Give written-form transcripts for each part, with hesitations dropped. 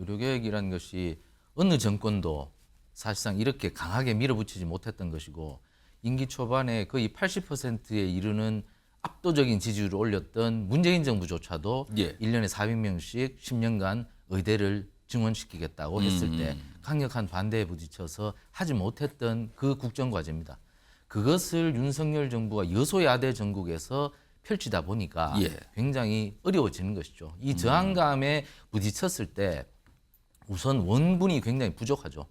의료개혁이라는 것이 어느 정권도 사실상 이렇게 강하게 밀어붙이지 못했던 것이고 임기 초반에 거의 80%에 이르는 압도적인 지지율을 올렸던 문재인 정부조차도 1년에 400명씩 10년간 의대를 증원시키겠다고 했을 때 강력한 반대에 부딪혀서 하지 못했던 그 국정과제입니다. 그것을 윤석열 정부가 여소야대 전국에서 펼치다 보니까 굉장히 어려워지는 것이죠. 이 저항감에 부딪혔을 때 우선 원군이 굉장히 부족하죠.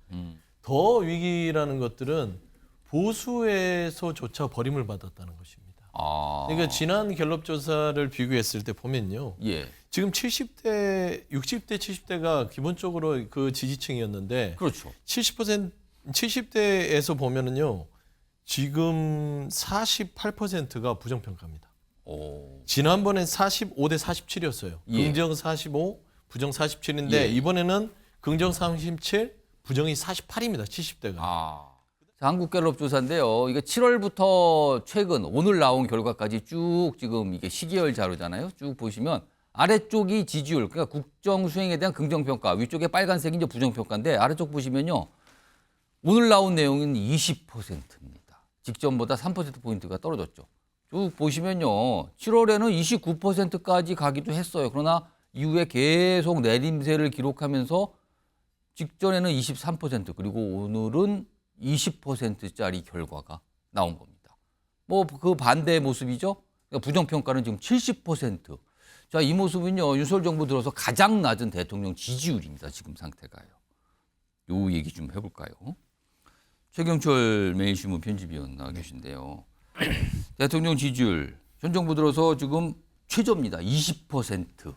더 위기라는 것들은 보수에서조차 버림을 받았다는 것입니다. 그러니까 지난 갤럽 조사를 비교했을 때 보면요. 지금 70대, 60대, 70대가 기본적으로 그 지지층이었는데 그렇죠. 70대에서 보면은요. 지금 48%가 부정평가입니다. 지난번엔 45대 47이었어요. 긍정 45, 부정 47인데 이번에는 긍정 37, 부정이 48입니다. 70대가. 한국갤럽 조사인데요. 이게 7월부터 최근 오늘 나온 결과까지 쭉 지금 이게 시계열 자료잖아요. 쭉 보시면 아래쪽이 지지율, 그러니까 국정 수행에 대한 긍정평가, 위쪽에 빨간색이 이제 부정평가인데 아래쪽 보시면요. 오늘 나온 내용은 20%입니다. 직전보다 3%포인트가 떨어졌죠. 쭉 보시면요. 7월에는 29%까지 가기도 했어요. 그러나 이후에 계속 내림세를 기록하면서 직전에는 23% 그리고 오늘은 20%짜리 결과가 나온 겁니다. 뭐 그 반대의 모습이죠. 그러니까 부정평가는 지금 70%. 자, 이 모습은요. 윤석열 정부 들어서 가장 낮은 대통령 지지율입니다. 지금 상태가요. 요 얘기 좀 해볼까요? 최경철 매일신문 편집위원 나와 계신데요. 대통령 지지율 현 정부 들어서 지금 최저입니다. 20%.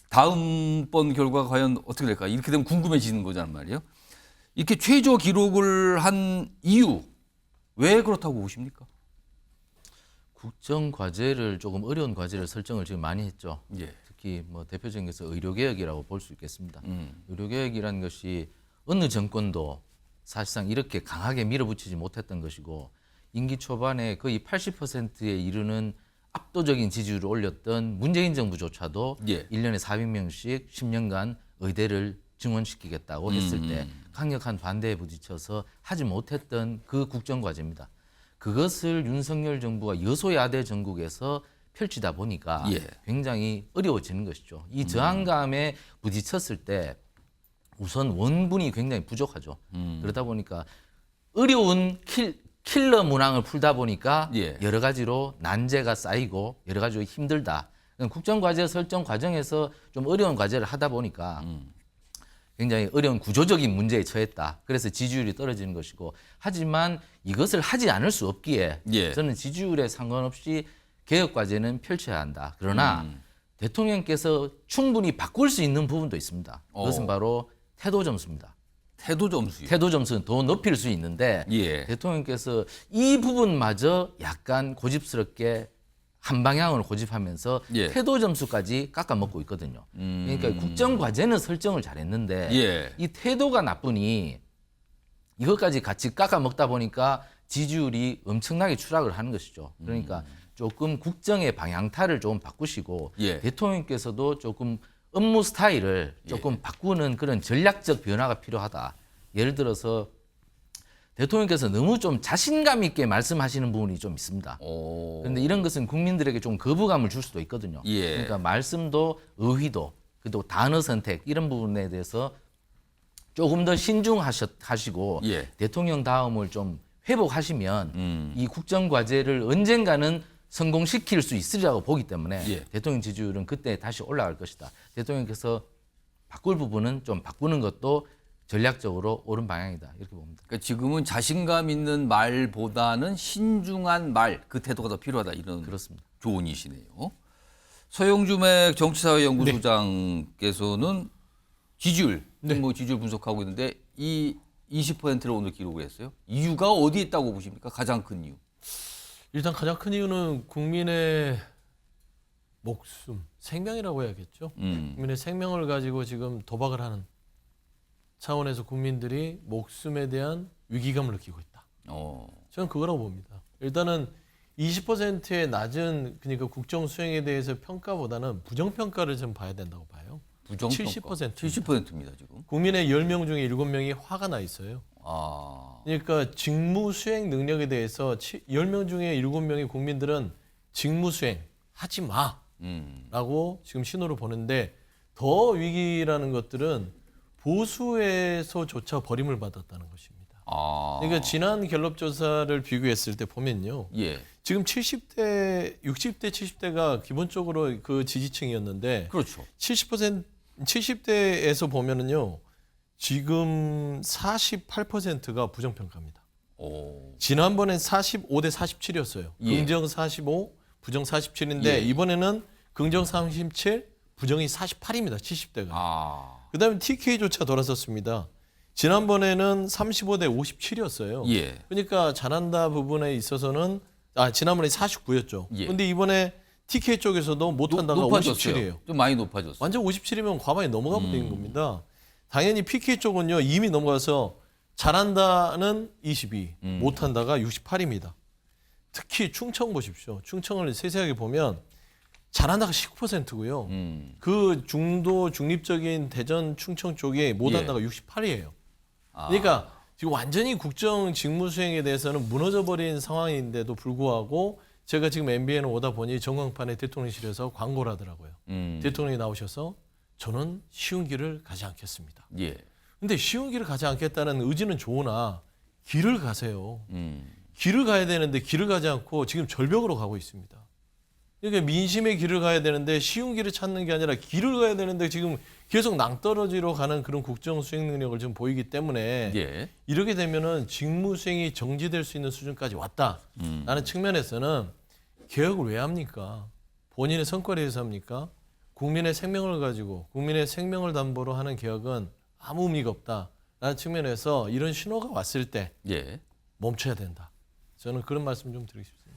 다음번 결과가 과연 어떻게 될까? 이렇게 되면 궁금해지는 거잖아요, 말이에요. 이렇게 최저 기록을 한 이유 왜 그렇다고 보십니까? 국정 과제를 조금 어려운 과제를 설정을 지금 많이 했죠. 특히 뭐 대표적인 것은 의료개혁이라고 볼 수 있겠습니다. 의료개혁이라는 것이 어느 정권도 사실상 이렇게 강하게 밀어붙이지 못했던 것이고 임기 초반에 거의 80%에 이르는 압도적인 지지율을 올렸던 문재인 정부조차도 1년에 400명씩 10년간 의대를 증원시키겠다고 했을 때 강력한 반대에 부딪혀서 하지 못했던 그 국정과제입니다. 그것을 윤석열 정부가 여소야대 전국에서 펼치다 보니까 굉장히 어려워지는 것이죠. 이 저항감에 부딪혔을 때 우선 원군이 굉장히 부족하죠. 그러다 보니까 어려운 킬러 문항을 풀다 보니까 여러 가지로 난제가 쌓이고 여러 가지로 힘들다. 국정과제 설정 과정에서 좀 어려운 과제를 하다 보니까 굉장히 어려운 구조적인 문제에 처했다. 그래서 지지율이 떨어지는 것이고 하지만 이것을 하지 않을 수 없기에 저는 지지율에 상관없이 개혁과제는 펼쳐야 한다. 그러나 대통령께서 충분히 바꿀 수 있는 부분도 있습니다. 그것은 바로 태도 점수입니다. 태도 점수요. 태도 점수는 더 높일 수 있는데 대통령께서 이 부분마저 약간 고집스럽게 한 방향으로 고집하면서 태도 점수까지 깎아먹고 있거든요. 그러니까 국정과제는 설정을 잘했는데 이 태도가 나쁘니 이것까지 같이 깎아먹다 보니까 지지율이 엄청나게 추락을 하는 것이죠. 그러니까 조금 국정의 방향타를 조금 바꾸시고 대통령께서도 조금 업무 스타일을 조금 바꾸는 그런 전략적 변화가 필요하다. 예를 들어서 대통령께서 너무 좀 자신감 있게 말씀하시는 부분이 좀 있습니다. 그런데 이런 것은 국민들에게 좀 거부감을 줄 수도 있거든요. 그러니까 말씀도 의휘도 그리고 단어 선택 이런 부분에 대해서 조금 더 신중하시고 대통령 다음을 좀 회복하시면 이 국정과제를 언젠가는 성공시킬 수 있으리라고 보기 때문에 대통령 지지율은 그때 다시 올라갈 것이다. 대통령께서 바꿀 부분은 좀 바꾸는 것도 전략적으로 옳은 방향이다. 이렇게 봅니다. 그러니까 지금은 자신감 있는 말보다는 신중한 말, 그 태도가 더 필요하다. 이런 그렇습니다. 조언이시네요. 서영주맥 정치사회연구소장께서는 지지율, 뭐 지지율 분석하고 있는데 이 20%를 오늘 기록을 했어요. 이유가 어디에 있다고 보십니까? 가장 큰 이유. 일단 가장 큰 이유는 국민의 목숨, 생명이라고 해야겠죠. 국민의 생명을 가지고 지금 도박을 하는 차원에서 국민들이 목숨에 대한 위기감을 느끼고 있다. 저는 그거라고 봅니다. 일단은 20%의 낮은 그러니까 국정 수행에 대해서 평가보다는 부정평가를 좀 봐야 된다고 봐요. 부정평가 70%. 70%입니다 지금. 국민의 10명 중에 7명이 화가 나 있어요. 아, 그러니까 직무 수행 능력에 대해서 10명 중에 7명의 국민들은 직무 수행 하지 마라고 지금 신호를 보는데 더 위기라는 것들은 보수에서조차 버림을 받았다는 것입니다. 아, 그러니까 지난 갤럽 조사를 비교했을 때 보면요. 예, 지금 70대, 60대, 70대가 기본적으로 그 지지층이었는데 그렇죠. 70대에서 보면은요. 지금 48%가 부정평가입니다. 오, 지난번엔 45대 47이었어요. 예. 긍정 45, 부정 47인데 예. 이번에는 긍정 37, 부정이 48입니다. 70대가. 아, 그다음에 TK조차 돌아섰습니다. 지난번에는 35대 57이었어요. 예, 그러니까 잘한다 부분에 있어서는 지난번에 49였죠. 예. 근데 이번에 TK 쪽에서도 못한다가 높아졌어요. 57이에요. 좀 많이 높아졌어요. 완전 57이면 과반이 넘어가 버리는 겁니다. 당연히 PK 쪽은요 이미 넘어가서 잘한다는 22, 못한다가 68입니다. 특히 충청 보십시오. 충청을 세세하게 보면 잘한다가 19%고요. 그 중도 중립적인 대전 충청 쪽에 못한다가 68이에요. 그러니까 지금 완전히 국정 직무 수행에 대해서는 무너져 버린 상황인데도 불구하고 제가 지금 MBN에 오다 보니 전광판에 대통령실에서 광고를 하더라고요. 대통령이 나오셔서 저는 쉬운 길을 가지 않겠습니다. 예, 근데 쉬운 길을 가지 않겠다는 의지는 좋으나 길을 가세요. 길을 가야 되는데 길을 가지 않고 지금 절벽으로 가고 있습니다. 그러니까 민심의 길을 가야 되는데 쉬운 길을 찾는 게 아니라 길을 가야 되는데 지금 계속 낭떠러지로 가는 그런 국정 수행 능력을 지금 보이기 때문에 예, 이렇게 되면은 직무 수행이 정지될 수 있는 수준까지 왔다라는 측면에서는 개혁을 왜 합니까? 본인의 성과를 위해서 합니까? 국민의 생명을 가지고 국민의 생명을 담보로 하는 개혁은 아무 의미가 없다라는 측면에서 이런 신호가 왔을 때 예. 멈춰야 된다. 저는 그런 말씀 좀 드리고 싶습니다.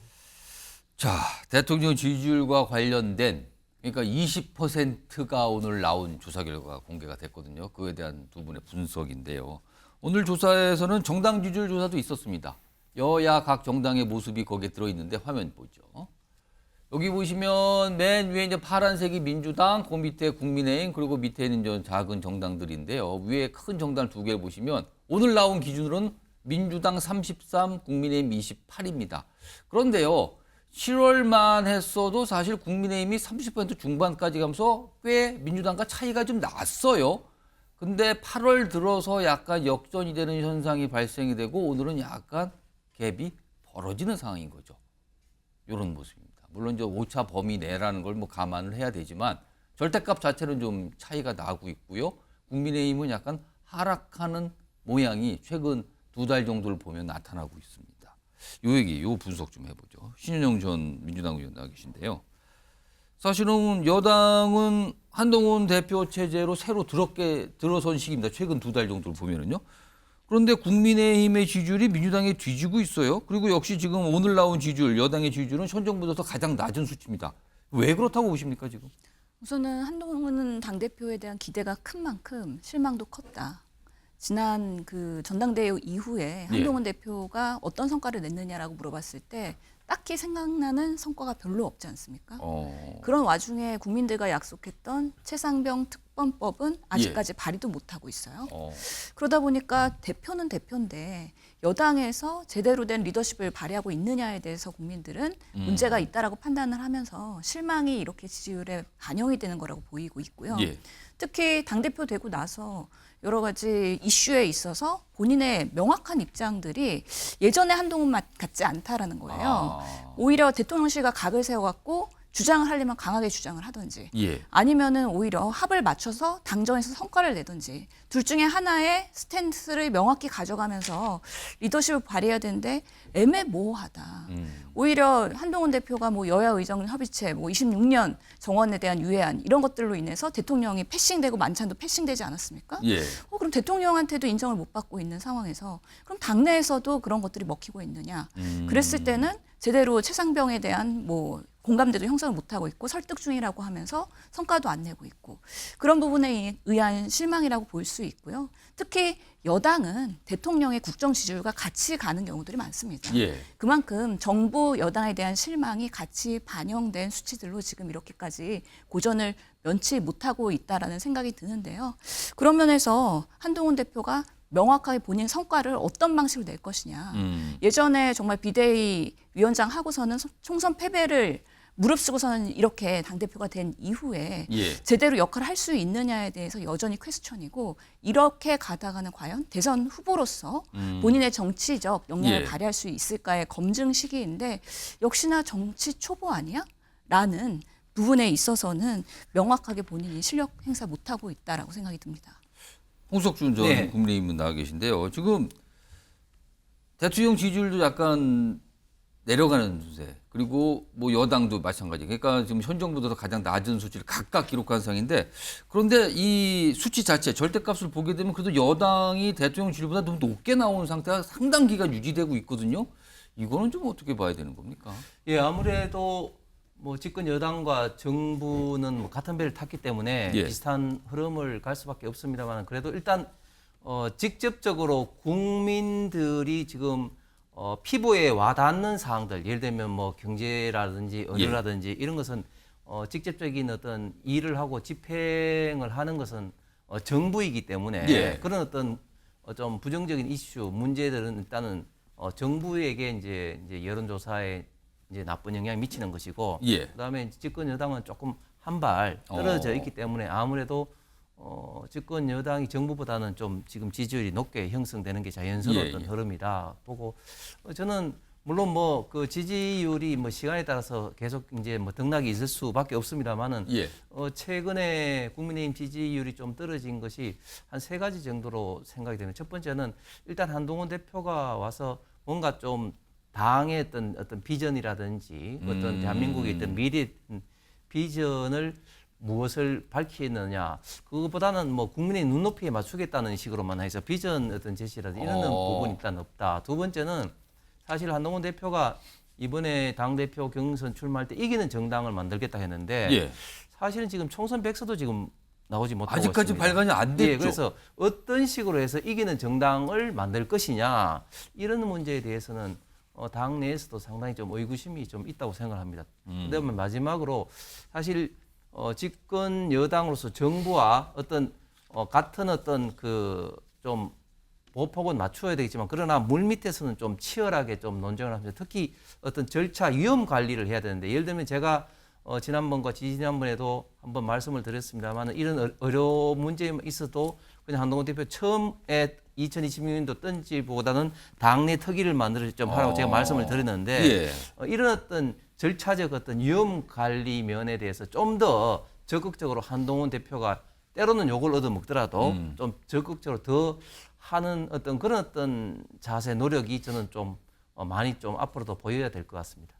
자, 대통령 지지율과 관련된 그러니까 20%가 오늘 나온 조사 결과가 공개가 됐거든요. 그에 대한 두 분의 분석인데요. 오늘 조사에서는 정당 지지율 조사도 있었습니다. 여야 각 정당의 모습이 거기에 들어있는데 화면 보죠. 여기 보시면 맨 위에 이제 파란색이 민주당, 그 밑에 국민의힘, 그리고 밑에는 저 작은 정당들인데요. 위에 큰 정당 두 개를 보시면 오늘 나온 기준으로는 민주당 33, 국민의힘 28입니다. 그런데요, 7월만 했어도 사실 국민의힘이 30% 중반까지 가면서 꽤 민주당과 차이가 좀 났어요. 근데 8월 들어서 약간 역전이 되는 현상이 발생이 되고 오늘은 약간 갭이 벌어지는 상황인 거죠. 이런 모습입니다. 물론 이제 오차 범위 내라는 걸 뭐 감안을 해야 되지만 절대값 자체는 좀 차이가 나고 있고요. 국민의힘은 약간 하락하는 모양이 최근 2달 정도를 보면 나타나고 있습니다. 요 분석 좀 해보죠. 신윤영 전 민주당 의원 나와 계신데요. 사실은 여당은 한동훈 대표 체제로 새로 들어선 시기입니다. 최근 2달 정도를 보면은요. 그런데 국민의힘의 지지율이 민주당에 뒤지고 있어요. 그리고 역시 지금 오늘 나온 지지율, 여당의 지지율은 현 정부에서 가장 낮은 수치입니다. 왜 그렇다고 보십니까 지금? 우선은 한동훈 당대표에 대한 기대가 큰 만큼 실망도 컸다. 지난 그 전당대회 이후에 한동훈 대표가 어떤 성과를 냈느냐라고 물어봤을 때 딱히 생각나는 성과가 별로 없지 않습니까? 그런 와중에 국민들과 약속했던 최상병 특검법은 아직까지 발의도 못하고 있어요. 그러다 보니까 대표는 대표인데 여당에서 제대로 된 리더십을 발휘하고 있느냐에 대해서 국민들은 문제가 있다라고 판단을 하면서 실망이 이렇게 지지율에 반영이 되는 거라고 보이고 있고요. 특히 당대표 되고 나서 여러 가지 이슈에 있어서 본인의 명확한 입장들이 예전에 한동훈 맛 같지 않다라는 거예요. 오히려 대통령실과 각을 세워갖고 주장을 하려면 강하게 주장을 하든지 아니면은 오히려 합을 맞춰서 당정에서 성과를 내든지 둘 중에 하나의 스탠스를 명확히 가져가면서 리더십을 발휘해야 되는데 애매모호하다. 오히려 한동훈 대표가 뭐 여야 의정 협의체, 뭐 26년 정원에 대한 유예안 이런 것들로 인해서 대통령이 패싱되고 만찬도 패싱되지 않았습니까? 그럼 대통령한테도 인정을 못 받고 있는 상황에서 그럼 당내에서도 그런 것들이 먹히고 있느냐? 그랬을 때는 제대로 최상병에 대한 뭐 공감대도 형성을 못하고 있고 설득 중이라고 하면서 성과도 안 내고 있고 그런 부분에 의한 실망이라고 볼 수 있고요. 특히 여당은 대통령의 국정 지지율과 같이 가는 경우들이 많습니다. 예. 그만큼 정부 여당에 대한 실망이 같이 반영된 수치들로 지금 이렇게까지 고전을 면치 못하고 있다라는 생각이 드는데요. 그런 면에서 한동훈 대표가 명확하게 본인 성과를 어떤 방식으로 낼 것이냐. 예전에 정말 비대위 위원장 하고서는 총선 패배를 무릅쓰고서는 이렇게 당대표가 된 이후에 예. 제대로 역할을 할 수 있느냐에 대해서 여전히 퀘스천이고 이렇게 가다가는 과연 대선 후보로서 본인의 정치적 역량을 예. 발휘할 수 있을까의 검증 시기인데 역시나 정치 초보 아니야? 라는 부분에 있어서는 명확하게 본인이 실력 행사 못하고 있다라고 생각이 듭니다. 홍석준 전 네. 국민의힘 나와 계신데요. 지금 대통령 지지율도 약간 내려가는 추세. 그리고 뭐 여당도 마찬가지. 그러니까 지금 현 정부보다 가장 낮은 수치를 각각 기록한 상황인데 그런데 이 수치 자체 절대값을 보게 되면 그래도 여당이 대통령 지지율보다 너무 높게 나오는 상태가 상당 기간 유지되고 있거든요. 이거는 좀 어떻게 봐야 되는 겁니까? 예, 아무래도 뭐 집권 여당과 정부는 뭐 같은 배를 탔기 때문에 예. 비슷한 흐름을 갈 수밖에 없습니다만 그래도 일단 직접적으로 국민들이 지금 피부에 와닿는 사항들, 예를 들면 뭐 경제라든지 의료라든지 이런 것은 직접적인 어떤 일을 하고 집행을 하는 것은 정부이기 때문에 예. 그런 어떤 좀 부정적인 이슈, 문제들은 일단은 정부에게 이제 여론조사에 이제 나쁜 영향이 미치는 것이고, 예. 그다음에 집권 여당은 조금 한 발 떨어져 있기 때문에 아무래도 집권 여당이 정부보다는 좀 지금 지지율이 높게 형성되는 게 자연스러웠던 예. 흐름이다 보고 저는 물론 뭐 그 지지율이 뭐 시간에 따라서 계속 이제 뭐 등락이 있을 수밖에 없습니다만은 예. 최근에 국민의힘 지지율이 좀 떨어진 것이 한 3가지 정도로 생각이 되면 첫 번째는 일단 한동훈 대표가 와서 뭔가 좀 당의 어떤 비전이라든지 어떤 대한민국의 어떤 미래 비전을 무엇을 밝히느냐 그것보다는 뭐 국민의 눈높이에 맞추겠다는 식으로만 해서 비전 어떤 제시라든지 이런 부분이 일단 없다. 두 번째는 사실 한동훈 대표가 이번에 당대표 경선 출마할 때 이기는 정당을 만들겠다 했는데 예. 사실은 지금 총선 백서도 지금 나오지 못하고 아직까지 있습니다. 발간이 안 됐죠. 예, 그래서 어떤 식으로 해서 이기는 정당을 만들 것이냐 이런 문제에 대해서는 당 내에서도 상당히 좀 의구심이 좀 있다고 생각합니다. 그다음에 마지막으로 사실 집권 여당으로서 정부와 어떤 같은 어떤 그 좀 보폭은 맞춰야 되겠지만 그러나 물 밑에서는 좀 치열하게 좀 논쟁을 하면서 특히 어떤 절차 위험 관리를 해야 되는데 예를 들면 제가 지난번과 지지난번에도 한번 말씀을 드렸습니다만 이런 의료 문제에 있어도 그냥 한동훈 대표 처음에 2026년도 던지보다는 당내 특위를 만들어 좀 하라고 제가 말씀을 드렸는데 예. 이런 어떤 절차적 어떤 위험 관리 면에 대해서 좀 더 적극적으로 한동훈 대표가 때로는 욕을 얻어먹더라도 좀 적극적으로 더 하는 어떤 그런 어떤 자세 노력이 저는 좀 많이 좀 앞으로도 보여야 될 것 같습니다.